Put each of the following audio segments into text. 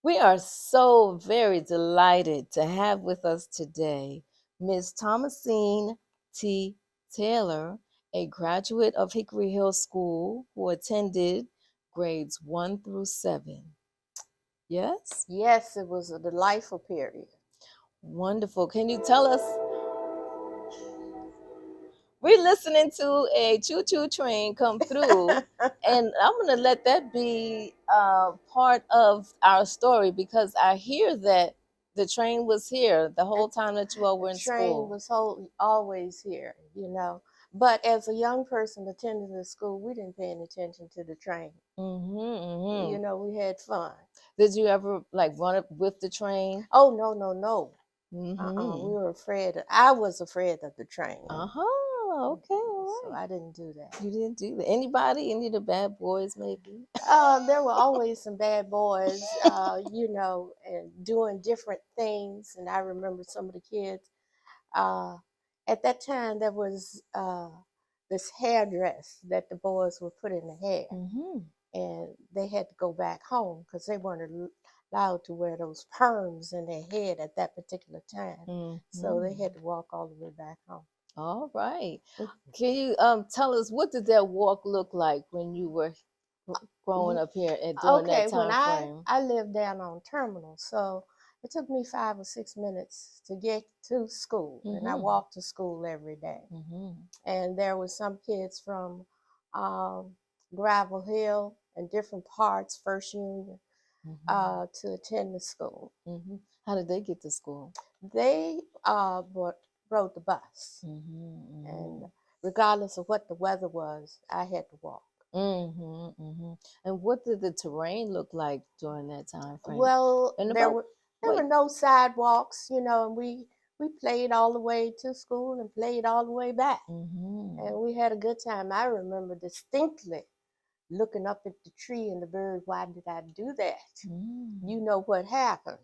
We are so very delighted to have with us today Miss Thomasine T. Taylor, a graduate of Hickory Hill School who attended grades 1 through 7. Yes? Yes, it was a delightful period. Wonderful. Can you tell us? We're listening to a choo-choo train come through, and I'm going to let that be part of our story because I hear that the train was here the whole time that you all The were in train school. was always here. But as a young person attending the school, we didn't pay any attention to the train. Mm-hmm. We had fun. Did you ever like run up with the train? Oh, no, no, no. We Mm-hmm. were afraid. I was afraid of the train. Uh-huh. Okay, all So right. I didn't do that. You didn't do that. Anybody? Any of the bad boys, maybe? There were always some bad boys, and doing different things. And I remember some of the kids. Uh, at that time, there was this hairdress that the boys would put in the hair, Mm-hmm. and they had to go back home because they weren't allowed to wear those perms in their head at that particular time. So they Mm-hmm. had to walk all the way back home. All right. Can you tell us what did that walk look like when you were growing up here and during Okay, that when time I frame? I lived down on Terminal, so it took me 5 or 6 minutes to get to school, and I Mm-hmm. walked to school every day. Mm-hmm. And there were some kids from um, Gravel Hill and different parts, First Union, Mm-hmm. to attend the school. Mm-hmm. How did they get to school? They rode the bus, and Mm-hmm. regardless of what the weather was, I had to walk. Mm-hmm. Mm-hmm. And what did the terrain look like during that time frame? Well, And there about were there what? were no sidewalks, and we played all the way to school and played all the way back, Mm-hmm. and we had a good time. I remember distinctly looking up at the tree and the bird. Why did I do that? Mm. You know what happened.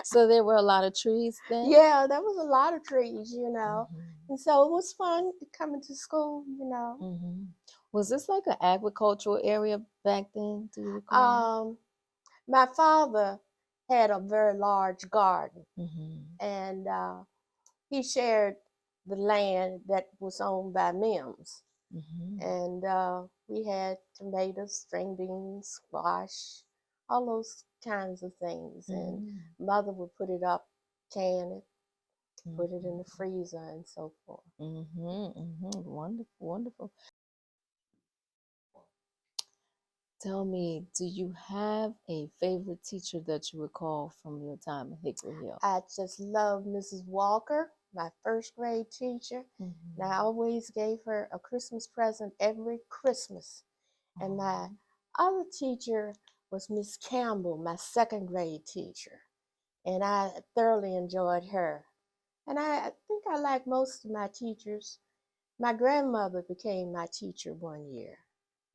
So there were a lot of trees then? Yeah, there was a lot of trees. Mm-hmm. And so it was fun coming to school. Mm-hmm. Was this like an agricultural area back then? Do you recall? Um, my father had a very large garden, Mm-hmm. and he shared the land that was owned by Mims. Mm-hmm. And we had tomatoes, string beans, squash, all those kinds of things. And Mm-hmm. mother would put it up, can it, put it in the Mm-hmm. freezer, and so forth. Mm-hmm. Mm-hmm. Wonderful, wonderful. Tell me, do you have a favorite teacher that you recall from your time at Hickory Hill? I just loved Mrs. Walker, my first grade teacher, and I Mm-hmm. always gave her a Christmas present every Christmas. And my other teacher was Miss Campbell, my second grade teacher, and I thoroughly enjoyed her. And I think I like most of my teachers. My grandmother became my teacher one year.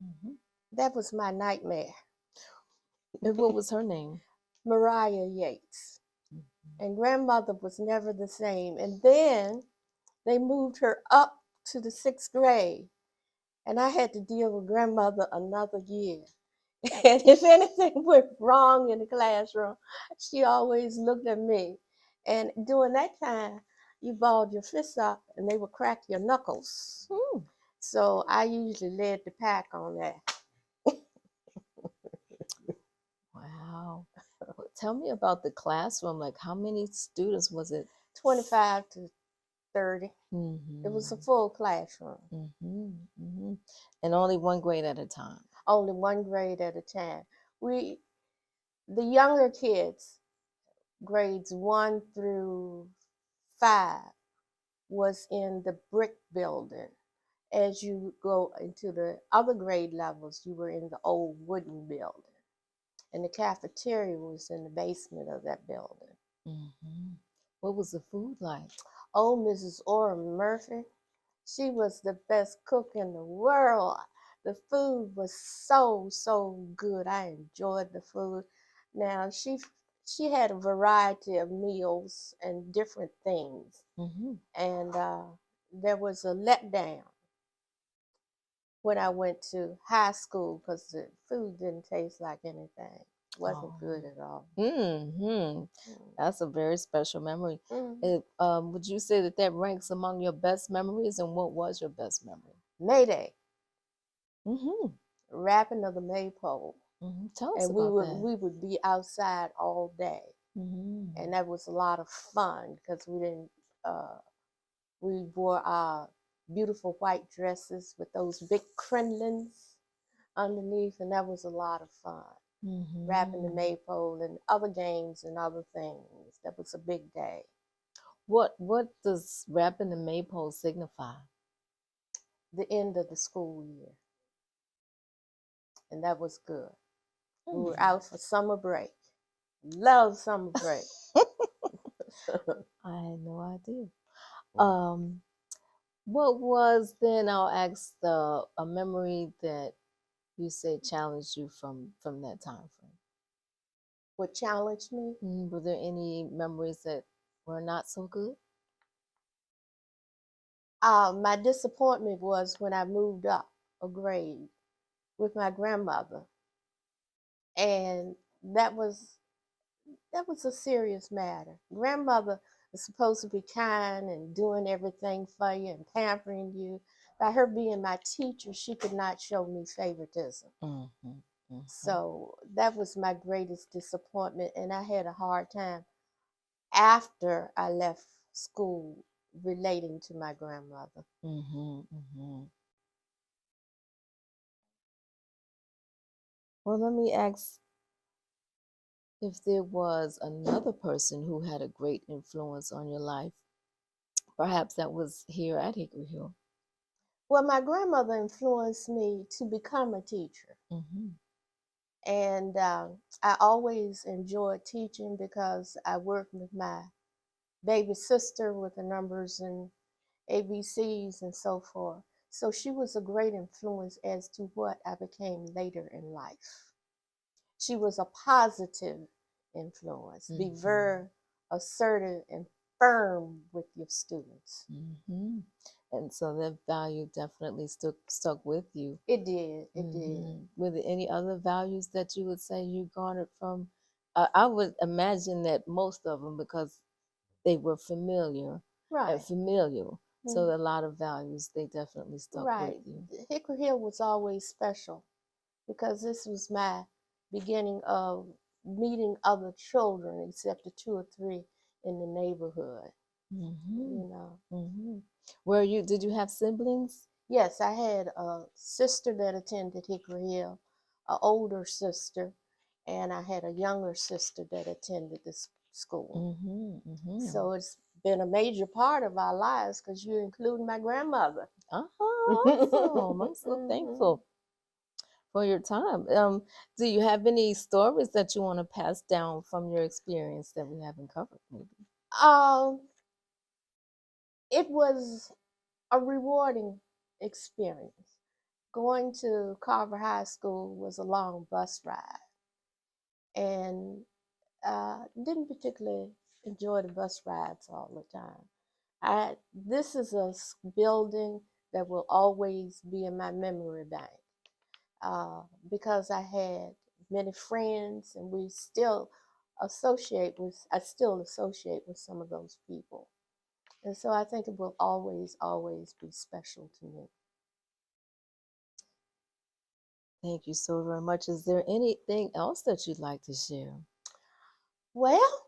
Mm-hmm. That was my nightmare. And what was her name? Mariah Yates. Mm-hmm. And grandmother was never the same. And then they moved her up to the sixth grade. And I had to deal with grandmother another year. And if anything went wrong in the classroom, she always looked at me. And during that time, you balled your fists up and they would crack your knuckles. Hmm. So I usually led the pack on that. Wow. Well, tell me about the classroom. Like, how many students was it? 25 to 30. It was a Mm-hmm. full classroom, Mm-hmm. Mm-hmm. And only one grade at a time. only one grade at a time. The younger kids, grades 1 through 5, was in the brick building. As you go into the other grade levels, you were in the old wooden building. And the cafeteria was in the basement of that building. Mm-hmm. What was the food like? Oh, Mrs. Orem Murphy, she was the best cook in the world. The food was so, so good. I enjoyed the food. Now, she had a variety of meals and different things. Mm-hmm. And there was a letdown when I went to high school because the food didn't taste like anything. Wasn't Oh. good at all. Mm-hmm. That's a very special memory. Mm. Would you say that that ranks among your best memories, and what was your best memory? Mayday, Mm-hmm. wrapping of the maypole, Tell us and about that. we would be outside all day, Mm-hmm. and that was a lot of fun because we didn't. We wore our beautiful white dresses with those big crinolines underneath, and that was a lot of fun. Wrapping the Mm-hmm. maypole and other games and other things. That was a big day. What does wrapping the maypole signify? The end of the school year, and that was good. We were out for summer break. Love summer break. I had no idea. Um, what was then? I'll ask a memory that you say challenged you from that time frame. What challenged me? Were there any memories that were not so good? My disappointment was when I moved up a grade with my grandmother, and that was that was a serious matter. Grandmother is supposed to be kind and doing everything for you and pampering you. By her being my teacher, she could not show me favoritism. Mm-hmm. Mm-hmm. So that was my greatest disappointment, and I had a hard time after I left school relating to my grandmother. Mm-hmm. Mm-hmm. Well, let me ask if there was another person who had a great influence on your life. Perhaps that was here at Hickory Hill. Well, my grandmother influenced me to become a teacher. Mm-hmm. And I always enjoyed teaching because I worked with my baby sister with the numbers and ABCs and so forth. So she was a great influence as to what I became later in life. She was a positive influence. Be Mm-hmm. very assertive and firm with your students. Mm-hmm. And so that value definitely stuck with you. It did. It did. Mm-hmm. Were there any other values that you would say you garnered from? I would imagine that most of them, because they were familiar and Right. familial. So Mm, a lot of values they definitely stuck with right. you. Hickory Hill was always special because this was my beginning of meeting other children, except the two or three in the neighborhood. Mm-hmm. You know. Mm-hmm. Were you? Did you have siblings? Yes, I had a sister that attended Hickory Hill, an older sister, and I had a younger sister that attended this school. Mm-hmm. Mm-hmm. So it's been a major part of our lives because you include my grandmother. Oh, awesome! I'm so thankful for your time. Do you have any stories that you want to pass down from your experience that we haven't covered? Maybe. um, it was a rewarding experience. Going to Carver High School was a long bus ride, and didn't particularly enjoy the bus rides all the time. This is a building that will always be in my memory bank because I had many friends, and we still associate with. I still associate with some of those people, and so I think it will always be special to me. Thank you so very much. Is there anything else that you'd like to share? Well,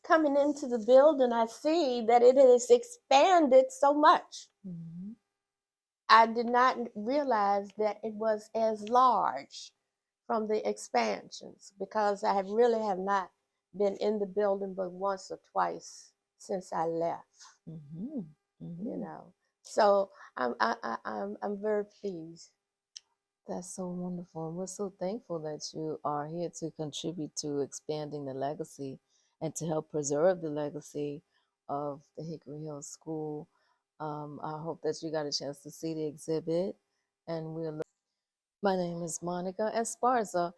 coming into the building, I see that it has expanded so much. Mm-hmm. I did not realize that it was as large from the expansions because I really have not been in the building but once or twice since I left. Mm-hmm. You Mm-hmm. know, so I'm very pleased. That's so wonderful. And we're so thankful that you are here to contribute to expanding the legacy and to help preserve the legacy of the Hickory Hill School. I hope that you got a chance to see the exhibit. And we're My name is Monica Esparza,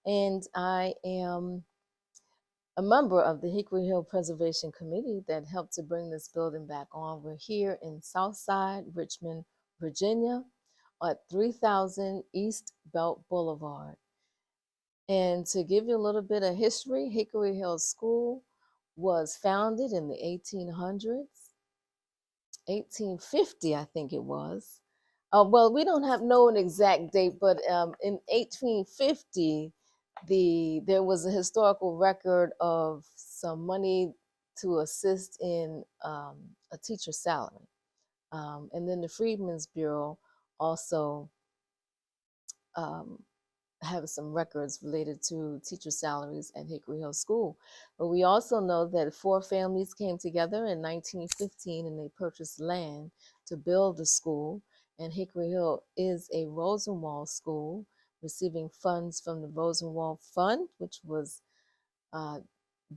and I am a member of the Hickory Hill Preservation Committee that helped to bring this building back on. We're here in Southside, Richmond, Virginia, at 3000 East Belt Boulevard. And to give you a little bit of history, Hickory Hill School was founded in the 1800s, 1850, I think it was. Well, we don't have know an exact date, but in 1850, there was a historical record of some money to assist in a teacher's salary. And then the Freedmen's Bureau also um, have some records related to teacher salaries at Hickory Hill School. But we also know that 4 families came together in 1915 and they purchased land to build the school. And Hickory Hill is a Rosenwald school, receiving funds from the Rosenwald Fund, which was uh,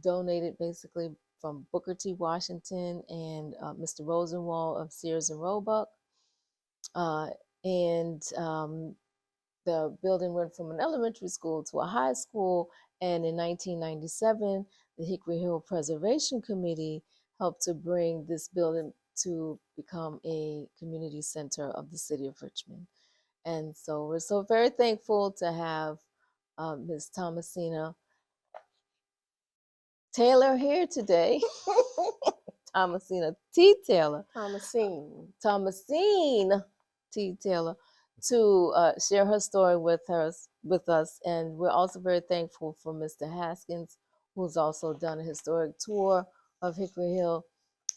donated basically from Booker T. Washington and Mr. Rosenwald of Sears and Roebuck. Uh, and the building went from an elementary school to a high school. And in 1997, the Hickory Hill Preservation Committee helped to bring this building to become a community center of the city of Richmond. And so we're so very thankful to have Ms. Thomasine Taylor here today. Thomasine T. Taylor. Thomasine T. Taylor to share her story with us. And we're also very thankful for Mr. Haskins, who's also done a historic tour of Hickory Hill.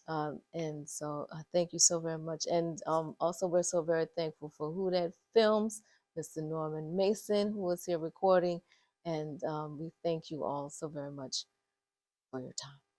And so thank you so very much. And also we're so very thankful for Who Dat Films, Mr. Norman Mason, who was here recording. And we thank you all so very much for your time.